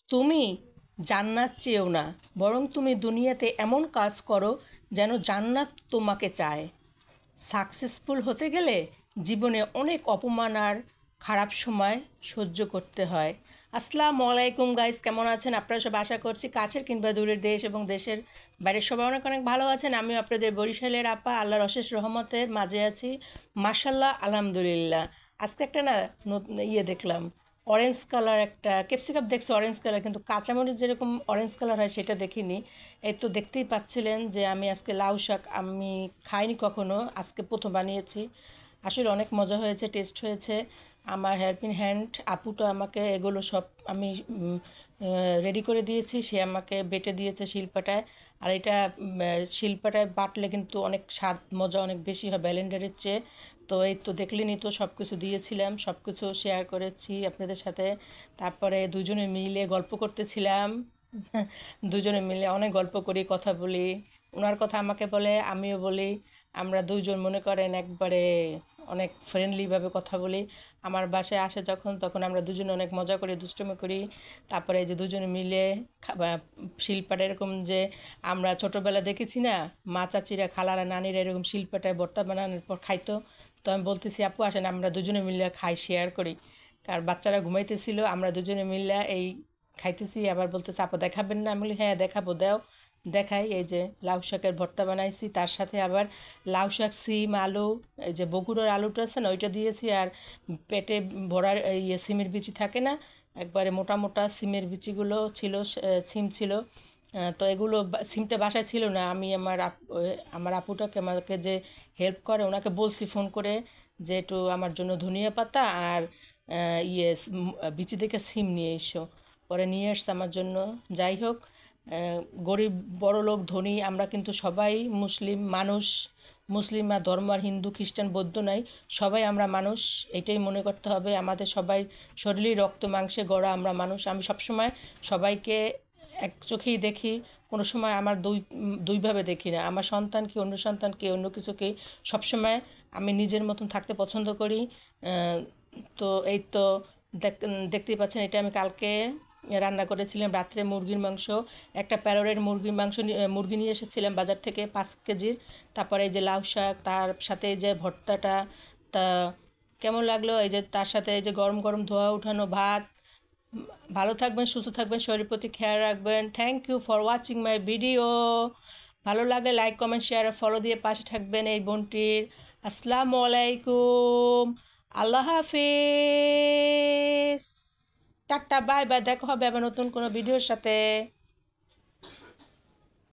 তুমি জান্নাত চেয়েও না, বরং তুমি দুনিয়াতে এমন কাজ করো যেন জান্নাত তোমাকে চায়। সাকসেসফুল হতে গেলে জীবনে অনেক অপমান আর খারাপ সময় সহ্য করতে হয়। আসসালামু আলাইকুম গাইস, কেমন আছেন আপনারা সব? আশা করছি কাছের কিংবা দূরের দেশ এবং দেশের বাইরের সবাই অনেক অনেক ভালো আছেন। আমিও আপনাদের বরিশালের আপা, আল্লাহর অশেষ রহমতের মাঝে আছি। মাশাল্লাহ, আলহামদুলিল্লাহ। আজকে একটা না দেখলাম, অরেঞ্জ কালার একটা ক্যাপসিকাম দেখছি অরেঞ্জ কালার, কিন্তু কাঁচামরিচ যেরকম অরেঞ্জ কালার হয় সেটা দেখিনি। এই তো দেখতেই পাচ্ছিলেন যে আমি আজকে লাউ শাক আমি খাইনি কখনো, আজকে প্রথম বানিয়েছি। আসলে অনেক মজা হয়েছে, টেস্ট হয়েছে। আমার হেল্পিং হ্যান্ড আপুটা আমাকে এগুলো সব আমি রেডি করে দিয়েছি, সে আমাকে বেটে দিয়েছে শিলপাটায়। আর এটা শিলপাটায় বাটলে কিন্তু অনেক স্বাদ মজা অনেক বেশি হয় ব্লেন্ডারের চেয়ে। তো এই তো দেখলেনই তো, সব কিছু দিয়েছিলাম, সব কিছু শেয়ার করেছি আপনাদের সাথে। তারপরে দুজনে মিলে গল্প করতেছিলাম। দুজনে মিলে অনেক গল্প করি, কথা বলি। ওনার কথা আমাকে বলে, আমিও বলি। আমরা দুইজন মনে করেন একবারে অনেক ফ্রেন্ডলিভাবে কথা বলি। আমার বাসায় আসে যখন, তখন আমরা দুজনে অনেক মজা করি, দুষ্টুমি করি। তারপরে এই যে দুজনে মিলে শিলপাটা এরকম যে আমরা ছোটোবেলা দেখেছি না, মা চাচিরা খালারা নানিরা এরকম শিলপাটায় ভর্তা বানানোর পর খাইতো। তো আমি বলতেছি, আপু আসেন আমরা দুজনে মিলে খাই, শেয়ার করি। কার বাচ্চারা ঘুমাইতেছিল, আমরা দুজনে মিলে এই খাইতেছি। আবার বলতেছে, আপু দেখাবেন না? আমি বলি হ্যাঁ দেখাবো, দাও দেখাই। এই যে লাউ শাকের ভর্তা বানাইছি, তার সাথে আবার লাউ শাক, সিম, আলু, এই যে বগুড়ার আলুটা আছে না ওইটা দিয়েছি। আর পেটে ভরার সিমের বিচি থাকে না, একবারে মোটা মোটা সিমের বিচিগুলো ছিল, সিম ছিল। তো এগুলো সিমটা বাসায় ছিল না, আমি আমার আপুটাকে, আমাকে যে হেল্প করে ওনাকে বলছি ফোন করে যে একটু আমার জন্য ধনিয়া পাতা আর বিচি দেখে সিম নিয়ে এসো। পরে নিয়ে এসছে আমার জন্য। যাই হোক, গরিব বড়লোক ধনী আমরা কিন্তু সবাই মুসলিম মানুষ। মুসলিম আর ধর্ম আর হিন্দু খ্রিস্টান বৌদ্ধ নাই, সবাই আমরা মানুষ। এটাই মনে করতে হবে, আমাদের সবাই শরীরই রক্ত মাংসে গড়া আমরা মানুষ। আমি সবসময় সবাইকে এক চোখেই দেখি, কোনো সময় আমার দুইভাবে দেখি না। আমার সন্তান কি অন্য সন্তান কি অন্য কিছু কি, সবসময় আমি নিজের মতন থাকতে পছন্দ করি। তো এই তো দেখতেই পাচ্ছেন, এটা আমি কালকে রান্না করেছিলাম রাত্রে মুরগির মাংস। একটা প্যারোরের মুরগির মাংস মুরগি নিয়ে এসেছিলাম বাজার থেকে 5 কেজির। তারপরে এই যে লাউ শাক, তার সাথে এই যে ভর্তাটা। তা কেমন লাগলো? এই যে তার সাথে এই যে গরম গরম ধোয়া উঠানো ভাত। ভালো থাকবেন, সুস্থ থাকবেন, শরীরের প্রতি খেয়াল রাখবেন। Thank you for watching my video. ভালো লাগলে লাইক কমেন্ট শেয়ার আর ফলো দিয়ে পাশে থাকবেন এই বোনটির। আসসালামু আলাইকুম, আল্লাহ হাফিজ, টাটা, বাই বাই, দেখা হবে আবার নতুন কোনো ভিডিওর সাথে।